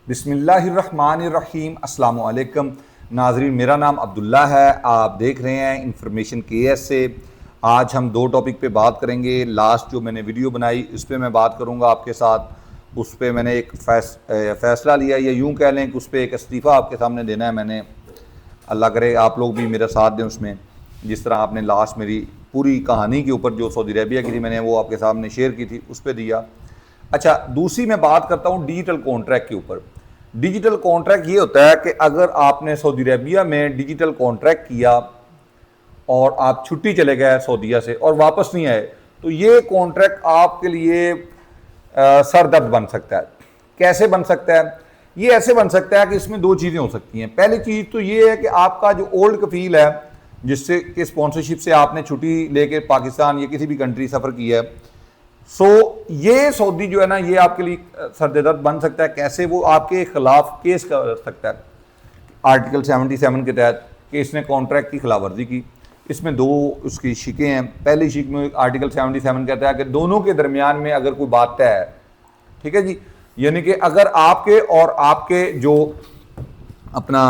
बिस्मिल्लाहिर्रहमानिर्रहीम अस्सलाम वालेकुम नाजरीन, मेरा नाम अब्दुल्ला है। आप देख रहे हैं इंफॉर्मेशन केएस से। आज हम दो टॉपिक पे बात करेंगे। लास्ट जो मैंने वीडियो बनाई उस पर मैं बात करूंगा आपके साथ। उस पर मैंने एक फ़ैसला लिया, या यूँ कह लें कि उस पर एक इस्तीफ़ा आपके सामने देना है मैंने। अल्लाह करे आप लोग भी मेरा साथ दें उसमें। जिस तरह आपने लास्ट मेरी पूरी कहानी के ऊपर जो सऊदी अरबिया की थी मैंने वो आपके सामने शेयर की थी, उस पर दिया। अच्छा, दूसरी मैं बात करता हूँ डिजिटल कॉन्ट्रैक्ट के ऊपर। डिजिटल कॉन्ट्रैक्ट ये होता है कि अगर आपने सऊदी अरबिया में डिजिटल कॉन्ट्रैक्ट किया और आप छुट्टी चले गए सऊदीया से और वापस नहीं आए, तो ये कॉन्ट्रैक्ट आपके लिए सर दर्द बन सकता है। कैसे बन सकता है? ये ऐसे बन सकता है कि इसमें दो चीज़ें हो सकती हैं। पहली चीज़ तो ये है कि आपका जो ओल्ड कफील है, जिससे कि स्पॉन्सरशिप से आपने छुट्टी लेके पाकिस्तान या किसी भी कंट्री सफ़र किया है, ये सऊदी जो है ना, ये आपके लिए सरदर्द बन सकता है। कैसे? वो आपके खिलाफ केस कर सकता है आर्टिकल 77 के तहत कि इसने कॉन्ट्रैक्ट की खिलाफवर्जी की। इसमें दो उसकी शिकें हैं। पहली शिक में आर्टिकल 77 कहता है कि दोनों के दरमियान में अगर कोई बात तय है, ठीक है जी, यानी कि अगर आपके और आपके जो अपना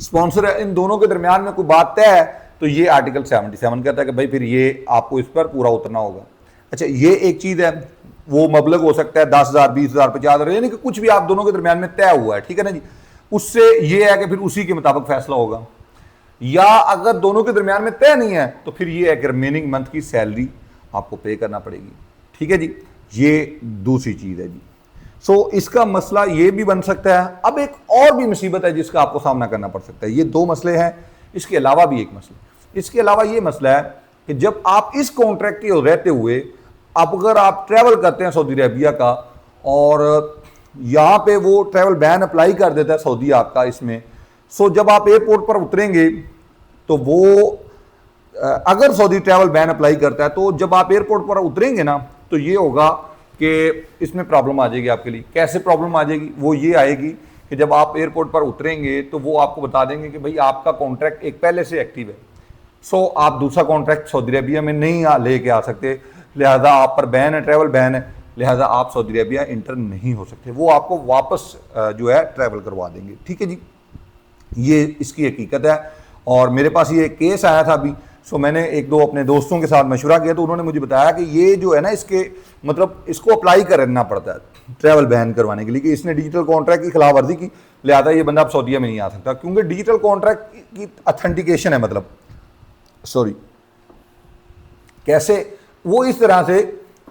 स्पॉन्सर है, इन दोनों के दरमियान में कोई बात तय है, तो ये आर्टिकल 77 कहता है कि भाई फिर ये आपको इस पर पूरा उतरना होगा। अच्छा, ये एक चीज़ है। वो मबलग हो सकता है 10,000, 20,000, 50,000, यानी कि कुछ भी आप दोनों के दरमियान में तय हुआ है, ठीक है ना जी। उससे ये है कि फिर उसी के मुताबिक फैसला होगा। या अगर दोनों के दरमियान में तय नहीं है, तो फिर ये है कि रिमेनिंग मंथ की सैलरी आपको पे करना पड़ेगी, ठीक है जी। ये दूसरी चीज़ है जी। इसका मसला ये भी बन सकता है। अब एक और भी मुसीबत है जिसका आपको सामना करना पड़ सकता है। ये दो मसले हैं, इसके अलावा भी एक मसला। इसके अलावा ये मसला है कि जब आप इस कॉन्ट्रैक्ट के रहते हुए अगर आप ट्रैवल करते हैं सऊदी अरबिया का, और यहाँ पे वो ट्रैवल बैन अप्लाई कर देता है सऊदी आपका इसमें, जब आप एयरपोर्ट पर उतरेंगे तो वो अगर सऊदी ट्रैवल बैन अप्लाई करता है, तो जब आप एयरपोर्ट पर उतरेंगे ना, तो ये होगा कि इसमें प्रॉब्लम आ जाएगी आपके लिए। कैसे प्रॉब्लम आ जाएगी? वो ये आएगी कि जब आप एयरपोर्ट पर उतरेंगे तो वो आपको बता देंगे कि भाई आपका कॉन्ट्रैक्ट एक पहले से एक्टिव है, आप दूसरा कॉन्ट्रैक्ट सऊदी अरबिया में नहीं लेके आ सकते, लिहाजा आप पर बैन है, ट्रैवल बैन है, लिहाजा आप सऊदी अरबिया इंटर नहीं हो सकते। वो आपको वापस जो है ट्रैवल करवा देंगे, ठीक है जी। ये इसकी हकीकत है। और मेरे पास ये केस आया था अभी, मैंने एक दो अपने दोस्तों के साथ मशवरा किया, तो उन्होंने मुझे बताया कि ये जो है ना, इसके मतलब इसको अप्लाई करना पड़ता है ट्रैवल बैन करवाने के लिए कि इसने डिजिटल कॉन्ट्रैक्ट की खिलाफवर्जी की, लिहाजा ये बंदा अब सऊदीया में नहीं आ सकता, क्योंकि डिजिटल कॉन्ट्रैक्ट की अथेंटिकेशन है। मतलब कैसे? वो इस तरह से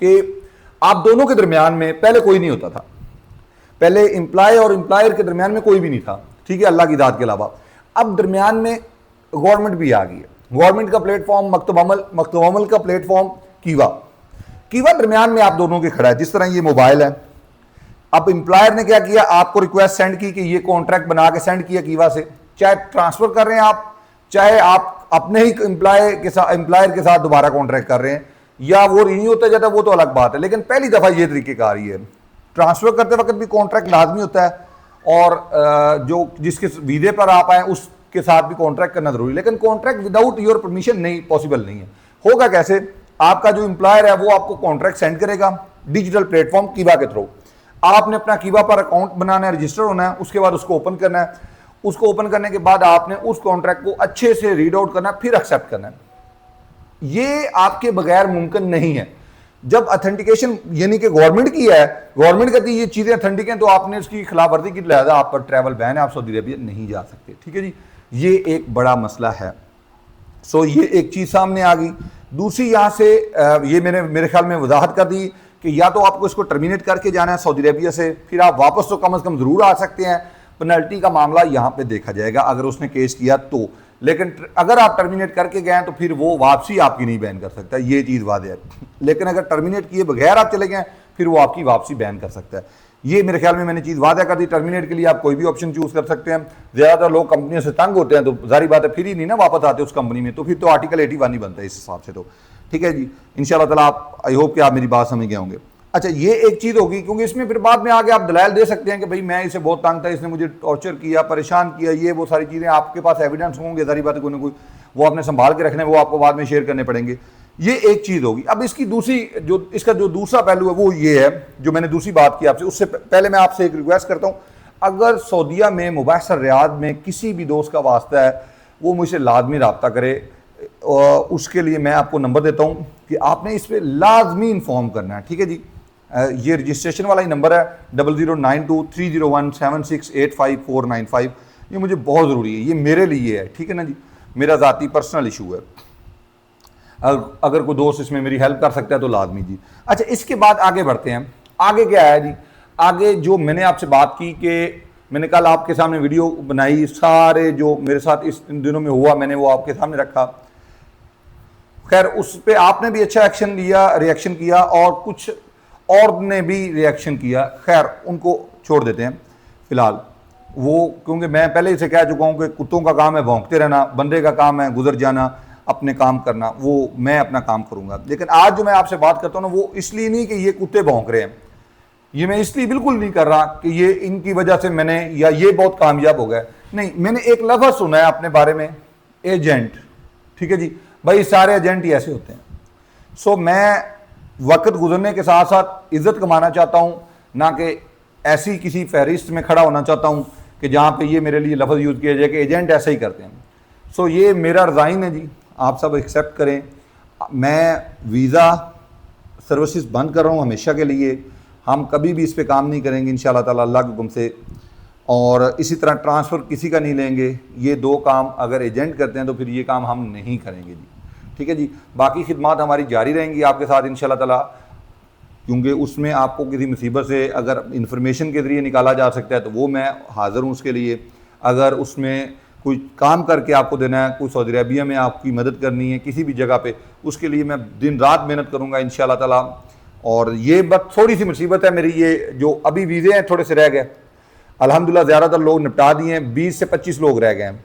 कि आप दोनों के दरमियान में पहले कोई नहीं होता था। पहले एम्प्लॉय और एम्प्लॉयर के दरमियान में कोई भी नहीं था, ठीक है, अल्लाह की दात के अलावा। अब दरमियान में गवर्नमेंट भी आ गई है। गवर्नमेंट का प्लेटफॉर्म मकतब अमल का प्लेटफॉर्म कीवा दरमियान में आप दोनों के खड़ा है। जिस तरह ये मोबाइल है, अब एम्प्लॉयर ने क्या किया, आपको रिक्वेस्ट सेंड की कि ये कॉन्ट्रैक्ट बना के सेंड किया कीवा से, चाहे ट्रांसफर कर रहे हैं आप, चाहे आप अपने ही एम्प्लॉयर के साथ दोबारा कॉन्ट्रैक्ट कर रहे हैं, या वो रिन्यू होता जाता है, वो तो अलग बात है। लेकिन पहली दफ़ा ये तरीक़ेकार ही है। ट्रांसफ़र करते वक्त भी कॉन्ट्रैक्ट लाजमी होता है, और जो जिसके वीज़े पर आप आए उसके साथ भी कॉन्ट्रैक्ट करना ज़रूरी है। लेकिन कॉन्ट्रैक्ट विदाउट योर परमिशन नहीं, पॉसिबल नहीं है। होगा कैसे? आपका जो एम्प्लॉयर है वो आपको कॉन्ट्रैक्ट सेंड करेगा डिजिटल प्लेटफॉर्म कीवा के थ्रू। आपने अपना कीवा पर अकाउंट बनाना है, रजिस्टर होना है, उसके बाद उसको ओपन करना है। उसको ओपन करने के बाद आपने उस कॉन्ट्रैक्ट को अच्छे से रीड आउट करना है, फिर एक्सेप्ट करना है। ये आपके बगैर मुमकिन नहीं है। जब अथेंटिकेशन यानी कि गवर्नमेंट की है, गवर्नमेंट कहती है ये चीज़ें अथेंटिक हैं, तो आपने उसकी खिलाफवर्जी की, लिहाजा आप पर ट्रैवल बैन है, आप सऊदी अरबिया नहीं जा सकते, ठीक है जी। ये एक बड़ा मसला है। ये एक चीज़ सामने आ गई। दूसरी यहाँ से ये मैंने मेरे ख्याल में वजाहत कर दी कि या तो आपको इसको टर्मिनेट करके जाना है सऊदी अरबिया से, फिर आप वापस तो कम से कम ज़रूर आ सकते हैं। पेनल्टी का मामला यहाँ पे देखा जाएगा अगर उसने केस किया तो। लेकिन अगर आप टर्मिनेट करके गए तो फिर वो वापसी आपकी नहीं बैन कर सकता, ये चीज़ वादे है। लेकिन अगर टर्मिनेट किए बगैर आप चले गए, फिर वो आपकी वापसी बैन कर सकता है। ये मेरे ख्याल में मैंने चीज़ वादा कर दी। टर्मिनेट के लिए आप कोई भी ऑप्शन चूज़ कर सकते हैं। ज़्यादातर लोग कंपनियों से तंग होते हैं, तो जारी बात है फिर ही नहीं ना वापस आते उस कंपनी में, तो फिर तो आर्टिकल 81 ही बनता है इस हिसाब से। तो ठीक है जी, इंशाल्लाह ताला आप, आई होप कि आप मेरी बात समझ गए होंगे। अच्छा, ये एक चीज़ होगी, क्योंकि इसमें फिर बाद में आगे आप दलाल दे सकते हैं कि भाई मैं इसे बहुत तंग था, इसने मुझे टॉर्चर किया, परेशान किया, ये वो सारी चीज़ें आपके पास एविडेंस होंगे, सारी बातें कोई ना कोई वो आपने संभाल के रखने, वो आपको बाद में शेयर करने पड़ेंगे। ये एक चीज़ होगी। अब इसकी दूसरी जो इसका जो दूसरा पहलू है वो ये है, जो मैंने दूसरी बात की आपसे, उससे पहले मैं आपसे एक रिक्वेस्ट करता हूँ, अगर सऊदीया में मुबाशर रियाद में किसी भी दोस्त का वास्ता है वो मुझसे लाजमी रब्ता करे। और उसके लिए मैं आपको नंबर देता हूँ कि आपने इस पर लाजमी इन्फॉर्म करना है, ठीक है जी। ये रजिस्ट्रेशन वाला ही नंबर है 00923017685495। ये मुझे बहुत ज़रूरी है, ये मेरे लिए है, ठीक है ना जी, मेरा ज़ाती पर्सनल इशू है। अगर कोई दोस्त इसमें मेरी हेल्प कर सकता है तो लाजमी जी। अच्छा, इसके बाद आगे बढ़ते हैं। आगे क्या है जी, आगे जो मैंने आपसे बात की कि मैंने कल आपके सामने वीडियो बनाई, सारे जो मेरे साथ इस दिनों में हुआ मैंने वो आपके सामने रखा। खैर उस पर आपने भी अच्छा एक्शन लिया, रिएक्शन किया, और कुछ और ने भी रिएक्शन किया। खैर उनको छोड़ देते हैं फिलहाल, वो क्योंकि मैं पहले से कह चुका हूँ कि कुत्तों का काम है भौंकते रहना, बंदे का काम है गुजर जाना, अपने काम करना, वो मैं अपना काम करूँगा। लेकिन आज जो मैं आपसे बात करता हूँ ना, वो इसलिए नहीं कि ये कुत्ते भौंक रहे हैं, ये मैं इसलिए बिल्कुल नहीं कर रहा कि ये इनकी वजह से मैंने या ये बहुत कामयाब हो गए, नहीं। मैंने एक लफ्ज़ सुना है अपने बारे में, एजेंट, ठीक है जी। भाई सारे एजेंट ही ऐसे होते हैं। सो मैं वक्त गुजरने के साथ साथ इज़्ज़त कमाना चाहता हूँ, ना कि ऐसी किसी फहरिस्त में खड़ा होना चाहता हूँ कि जहाँ पे ये मेरे लिए लफ्ज़ यूज़ किया जाए कि एजेंट ऐसे ही करते हैं। सो ये मेरा रिज़ाइन है जी, आप सब एक्सेप्ट करें। मैं वीज़ा सर्विसेज बंद कर रहा हूँ हमेशा के लिए, हम कभी भी इस पे काम नहीं करेंगे इंशाअल्लाह ताला अल्लाह के हुक्म से। और इसी तरह ट्रांसफ़र किसी का नहीं लेंगे। ये दो काम अगर एजेंट करते हैं तो फिर ये काम हम नहीं करेंगे जी, ठीक है जी। बाकी खिदमात हमारी जारी रहेंगी आपके साथ इंशाअल्लाह ताला, क्योंकि उसमें आपको किसी मुसीबत से अगर इंफॉर्मेशन के ज़रिए निकाला जा सकता है तो वो मैं हाज़िर हूँ उसके लिए। अगर उसमें कोई काम करके आपको देना है, कोई सऊदी अरबिया में आपकी मदद करनी है किसी भी जगह पे, उसके लिए मैं दिन रात मेहनत करूँगा इंशाअल्लाह ताला। और ये बस थोड़ी सी मुसीबत है मेरी, ये जो अभी वीज़े हैं थोड़े से रह गए, अल्हम्दुलिल्लाह ज़्यादातर लोग निपटा दिए हैं, 20 से 25 लोग रह गए हैं।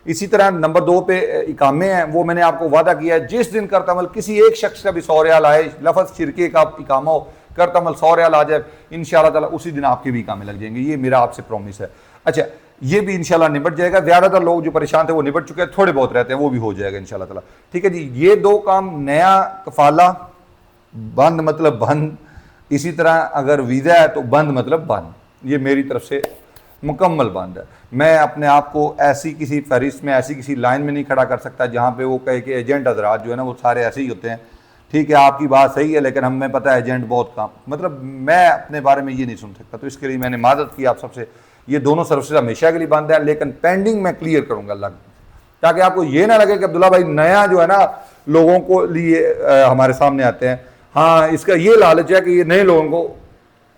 इसी तरह नंबर 2 पे इकामे हैं, वो मैंने आपको वादा किया है, जिस दिन करतमल किसी एक शख्स का भी 100 रियाल आए, लफ्ज़ शिरके का इकामा हो, करतमल 100 रियाल आ जाए, इंशाअल्लाह ताला उसी दिन आपके भी इकामे लग जाएंगे। ये मेरा आपसे प्रॉमिस है। अच्छा, ये भी इंशाल्लाह निपट जाएगा। ज़्यादातर लोग जो परेशान थे वो निपट चुके हैं, थोड़े बहुत रहते हैं वो भी हो जाएगा इंशाल्लाह ताला, ठीक है जी। ये 2 काम, नया कफाला बंद मतलब बंद, इसी तरह अगर वीज़ा है तो बंद मतलब बंद, ये मेरी तरफ से मुकम्मल बंद है। मैं अपने आप को ऐसी किसी फहरिस्त में, ऐसी किसी लाइन में नहीं खड़ा कर सकता जहाँ पे वो कहे कि एजेंट हजरात जो है ना वो सारे ऐसे ही होते हैं। ठीक है, आपकी बात सही है, लेकिन हमें पता है एजेंट बहुत काम, मतलब मैं अपने बारे में ये नहीं सुन सकता। तो इसके लिए मैंने मादत की आप सबसे, ये दोनों सर्विसेज हमेशा के लिए बंद है, लेकिन पेंडिंग मैं क्लियर करूँगा अल्लाह, ताकि आपको ये ना लगे कि अब्दुल्ला भाई नया जो है ना लोगों को लिए हमारे सामने आते हैं, हाँ इसका ये लालच है कि ये नए लोगों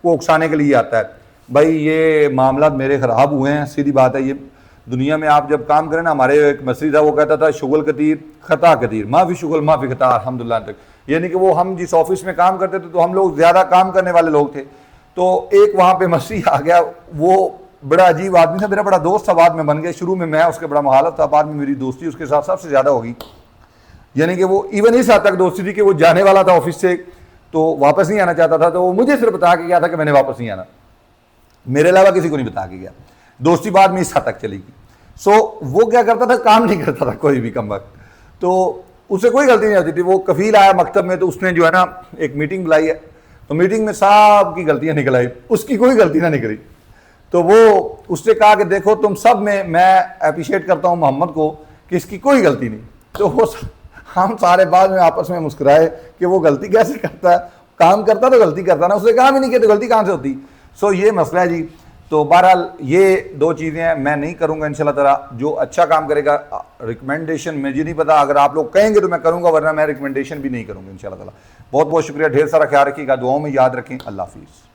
को उकसाने के लिए आता है। भाई ये मामला मेरे ख़राब हुए हैं, सीधी बात है। ये दुनिया में आप जब काम करें ना, हमारे एक मसरी था वो कहता था शुगल कतीर ख़ता कतीर, माफ़ी शुगल माफ़ी ख़ता अल्हम्दुलिल्लाह तक, यानी कि वो हम जिस ऑफिस में काम करते थे तो हम लोग ज़्यादा काम करने वाले लोग थे। तो एक वहाँ पे मसरी आ गया, वो बड़ा अजीब आदमी था, मेरा बड़ा दोस्त था, बाद में बन गया। शुरू में मैं उसके बड़ा मुखालिफ था, बाद में मेरी दोस्ती उसके साथ सबसे ज़्यादा होगी। यानी कि वो इवन इस हद तक दोस्ती थी कि वो जाने वाला था ऑफिस से तो वापस नहीं आना चाहता था, तो वो मुझे सिर्फ बता के गया था कि मैंने वापस नहीं आना, मेरे अलावा किसी को नहीं बता के गया। दोस्ती बाद में इस हद तक चली गई। सो वो क्या करता था, काम नहीं करता था कोई भी कम वक्त, तो उससे कोई गलती नहीं होती थी। वो कफील आया मकतब में तो उसने जो है ना एक मीटिंग बुलाई है, तो मीटिंग में सब की गलतियां निकल आई, उसकी कोई गलती ना निकली। तो वो उसने कहा कि देखो तुम सब में मैं अप्रिशिएट करता हूँ मोहम्मद को कि इसकी कोई गलती नहीं। तो वो हम सारे बाद में आपस में मुस्कुराए कि वो गलती कैसे करता है, काम करता तो गलती करता ना, उसने काम ही नहीं किया तो गलती कहाँ से होती। सो ये मसला है जी। तो बहरहाल ये 2 चीज़ें हैं, मैं नहीं करूँगा इंशाल्लाह ताला। जो अच्छा काम करेगा रिकमेंडेशन मुझे नहीं पता, अगर आप लोग कहेंगे तो मैं करूँगा, वरना मैं रिकमेंडेशन भी नहीं करूँगा इंशाल्लाह ताला। बहुत बहुत शुक्रिया, ढेर सारा ख्याल रखिएगा, दुआओं में याद रखें। अल्लाह हाफिज़।